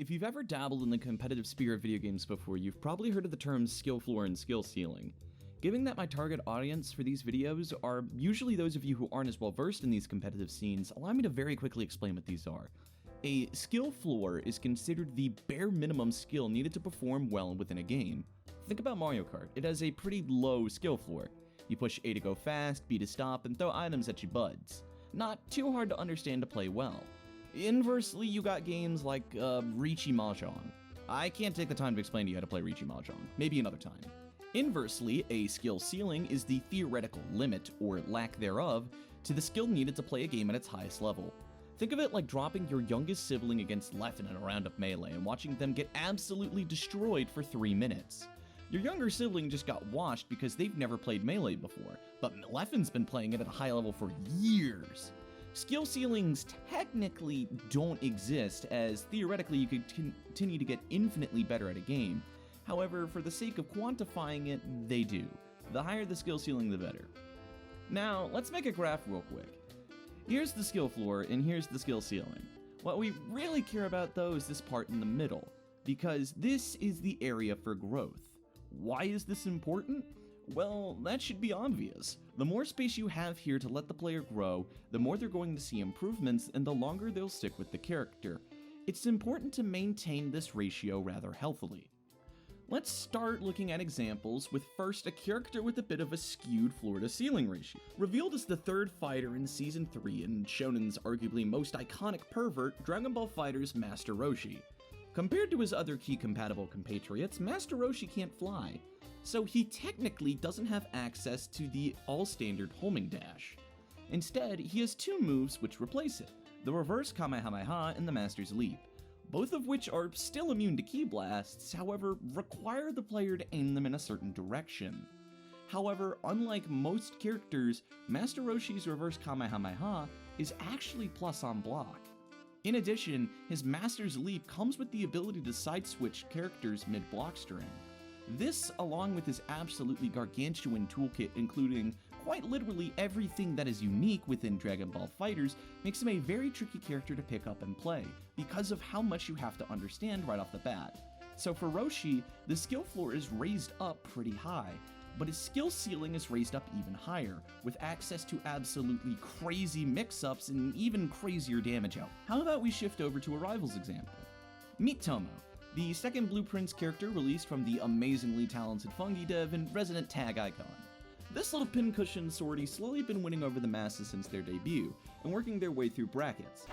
If you've ever dabbled in the competitive sphere of video games before, you've probably heard of the terms skill floor and skill ceiling. Given that my target audience for these videos are usually those of you who aren't as well versed in these competitive scenes, allow me to very quickly explain what these are. A skill floor is considered the bare minimum skill needed to perform well within a game. Think about Mario Kart. It has a pretty low skill floor. You push A to go fast, B to stop, and throw items at your buds. Not too hard to understand to play well. Inversely, you got games like Riichi Mahjong. I can't take the time to explain to you how to play Riichi Mahjong. Maybe another time. Inversely, a skill ceiling is the theoretical limit, or lack thereof, to the skill needed to play a game at its highest level. Think of it like dropping your youngest sibling against Leffen in a round of Melee and watching them get absolutely destroyed for 3 minutes. Your younger sibling just got washed because they've never played Melee before, but Leffen's been playing it at a high level for years. Skill ceilings technically don't exist, as theoretically you could continue to get infinitely better at a game. However, for the sake of quantifying it, they do. The higher the skill ceiling, the better. Now, let's make a graph real quick. Here's the skill floor, and here's the skill ceiling. What we really care about, though, is this part in the middle, because this is the area for growth. Why is this important? Well, that should be obvious. The more space you have here to let the player grow, the more they're going to see improvements and the longer they'll stick with the character. It's important to maintain this ratio rather healthily. Let's start looking at examples with first a character with a bit of a skewed floor to ceiling ratio. Revealed as the third fighter in Season 3 and Shonen's arguably most iconic pervert, Dragon Ball Fighter's Master Roshi. Compared to his other key compatible compatriots, Master Roshi can't fly, so he technically doesn't have access to the all-standard homing dash. Instead, he has 2 moves which replace it, the reverse Kamehameha and the Master's Leap, both of which are still immune to ki blasts, however, require the player to aim them in a certain direction. However, unlike most characters, Master Roshi's reverse Kamehameha is actually plus on block. In addition, his Master's Leap comes with the ability to side-switch characters mid-block string. This, along with his absolutely gargantuan toolkit including quite literally everything that is unique within Dragon Ball FighterZ, makes him a very tricky character to pick up and play, because of how much you have to understand right off the bat. So for Roshi, the skill floor is raised up pretty high, but his skill ceiling is raised up even higher, with access to absolutely crazy mix-ups and even crazier damage out. How about we shift over to a Rivals example? Meet Tomo, the second Blueprints character released from the amazingly talented FungiDev and resident tag icon. This little pincushion sortie's slowly been winning over the masses since their debut, and working their way through brackets.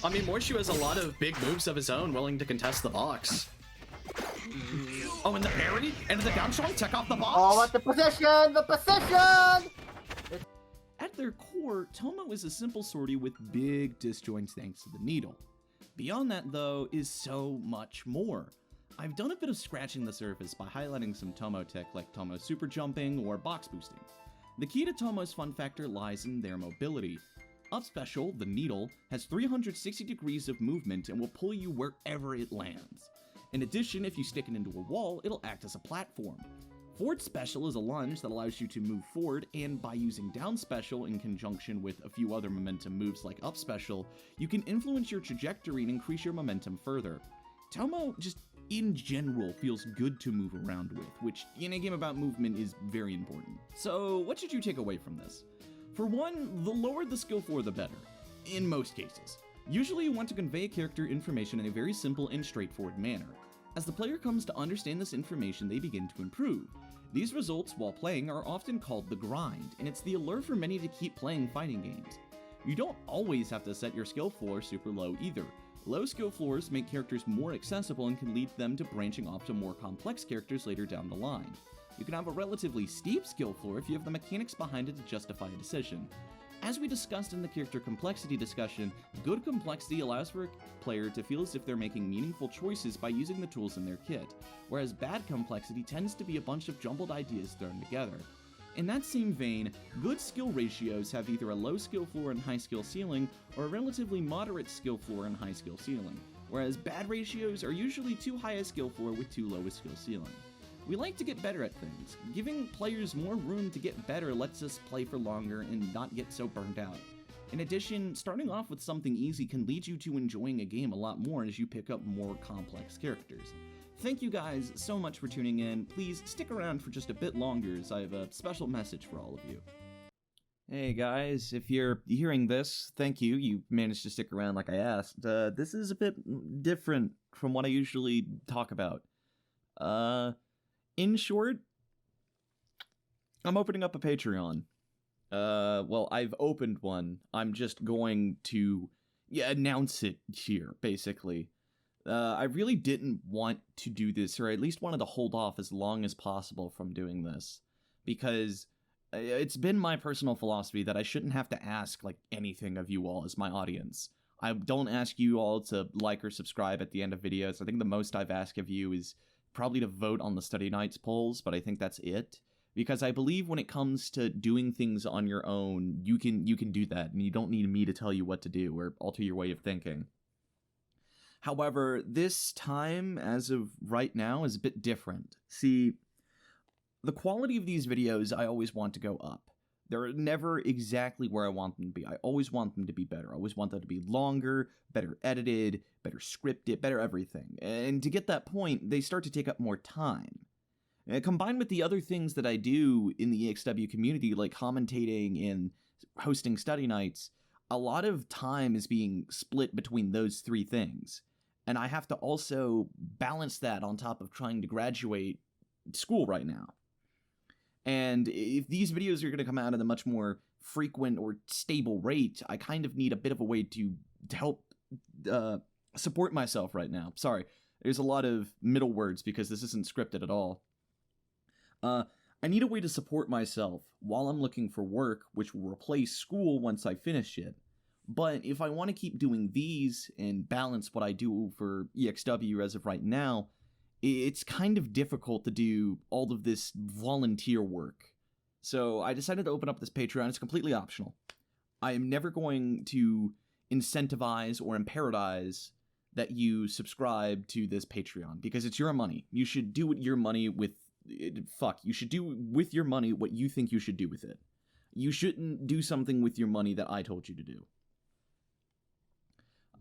I mean, Morshu has a lot of big moves of his own willing to contest the box. Oh, and the parry? And the down strong, check off the box! Oh, at the position! The position! At their core, Tomo is a simple sortie with big disjoints thanks to the needle. Beyond that, though, is so much more. I've done a bit of scratching the surface by highlighting some Tomo tech like Tomo super jumping or box boosting. The key to Tomo's fun factor lies in their mobility. Up special, the needle, has 360 degrees of movement and will pull you wherever it lands. In addition, if you stick it into a wall, it'll act as a platform. Forward special is a lunge that allows you to move forward, and by using down special in conjunction with a few other momentum moves like up special, you can influence your trajectory and increase your momentum further. Tomo just in general feels good to move around with, which in a game about movement is very important. So what should you take away from this? For one, the lower the skill floor the better, in most cases. Usually you want to convey character information in a very simple and straightforward manner. As the player comes to understand this information, they begin to improve. These results while playing are often called the grind, and it's the allure for many to keep playing fighting games. You don't always have to set your skill floor super low either. Low skill floors make characters more accessible and can lead them to branching off to more complex characters later down the line. You can have a relatively steep skill floor if you have the mechanics behind it to justify a decision. As we discussed in the character complexity discussion, good complexity allows for a player to feel as if they're making meaningful choices by using the tools in their kit, whereas bad complexity tends to be a bunch of jumbled ideas thrown together. In that same vein, good skill ratios have either a low skill floor and high skill ceiling, or a relatively moderate skill floor and high skill ceiling, whereas bad ratios are usually too high a skill floor with too low a skill ceiling. We like to get better at things. Giving players more room to get better lets us play for longer and not get so burnt out. In addition, starting off with something easy can lead you to enjoying a game a lot more as you pick up more complex characters. Thank you guys so much for tuning in. Please stick around for just a bit longer as I have a special message for all of you. Hey guys, if you're hearing this, thank you. You managed to stick around like I asked. This is a bit different from what I usually talk about. In short, I'm opening up a Patreon. Well, I've opened one. I'm just going to announce it here, basically. I really didn't want to do this, or at least wanted to hold off as long as possible from doing this, because it's been my personal philosophy that I shouldn't have to ask, like, anything of you all as my audience. I don't ask you all to like or subscribe at the end of videos. I think the most I've asked of you is probably to vote on the Study Nights polls, but I think that's it. Because I believe when it comes to doing things on your own, you can do that, and you don't need me to tell you what to do or alter your way of thinking. However, this time, as of right now, is a bit different. See, the quality of these videos I always want to go up. They're never exactly where I want them to be. I always want them to be better. I always want them to be longer, better edited, better scripted, better everything. And to get that point, they start to take up more time. Combined with the other things that I do in the ExW community, like commentating and hosting study nights, a lot of time is being split between those three things. And I have to also balance that on top of trying to graduate school right now. And if these videos are going to come out at a much more frequent or stable rate, I kind of need a bit of a way to help support myself right now. Sorry, there's a lot of middle words because this isn't scripted at all. I need a way to support myself while I'm looking for work, which will replace school once I finish it. But if I want to keep doing these and balance what I do for ExW as of right now, it's kind of difficult to do all of this volunteer work. So I decided to open up this Patreon. It's completely optional. I am never going to incentivize or imperative that you subscribe to this Patreon, because it's your money. You should do with your money you should do with your money what you think you should do with it. You shouldn't do something with your money that I told you to do.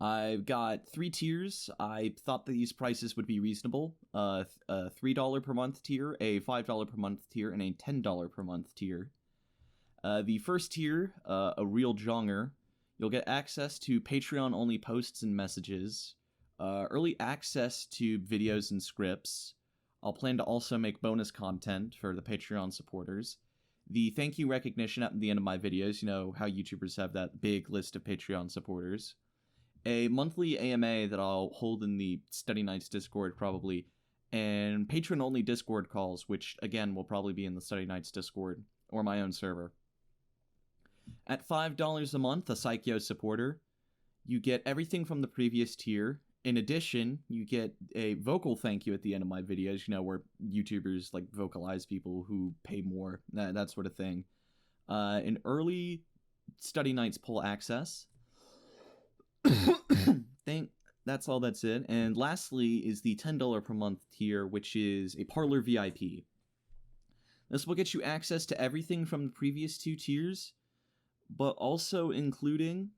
I've got 3 tiers. I thought that these prices would be reasonable. A $3 per month tier, a $5 per month tier, and a $10 per month tier. The first tier, a real jonger, you'll get access to Patreon-only posts and messages, early access to videos and scripts. I'll plan to also make bonus content for the Patreon supporters. The thank you recognition at the end of my videos, you know how YouTubers have that big list of Patreon supporters. A monthly AMA that I'll hold in the Study Nights Discord probably, and patron-only Discord calls, which again will probably be in the Study Nights Discord, or my own server. At $5 a month, a Psycho supporter, you get everything from the previous tier. In addition, you get a vocal thank you at the end of my videos, you know, where YouTubers like vocalize people who pay more, that sort of thing. An early Study Nights poll access. That's all that's it. And lastly is the $10 per month tier, which is a Parlor VIP. This will get you access to everything from the previous 2 tiers, but also including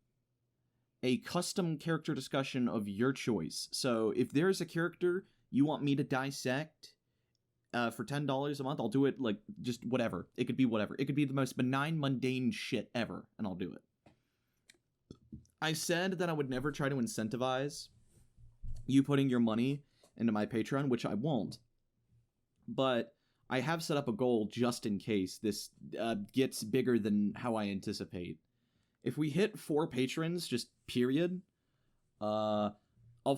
a custom character discussion of your choice. So if there's a character you want me to dissect for $10 a month, I'll do it, like, just whatever. It could be whatever. It could be the most benign, mundane shit ever, and I'll do it. I said that I would never try to incentivize you putting your money into my Patreon, which I won't. But I have set up a goal just in case this gets bigger than how I anticipate. If we hit 4 patrons, just period, I'll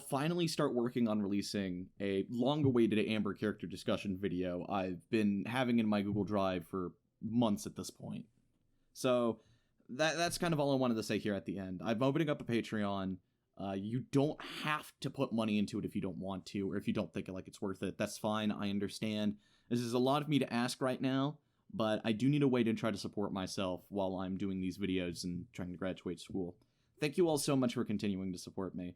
finally start working on releasing a long-awaited Amber character discussion video I've been having in my Google Drive for months at this point. So that's kind of all I wanted to say here at the end. I'm opening up a Patreon. You don't have to put money into it if you don't want to, or if you don't think like it's worth it. That's fine. I understand. This is a lot of me to ask right now, but I do need a way to try to support myself while I'm doing these videos and trying to graduate school. Thank you all so much for continuing to support me.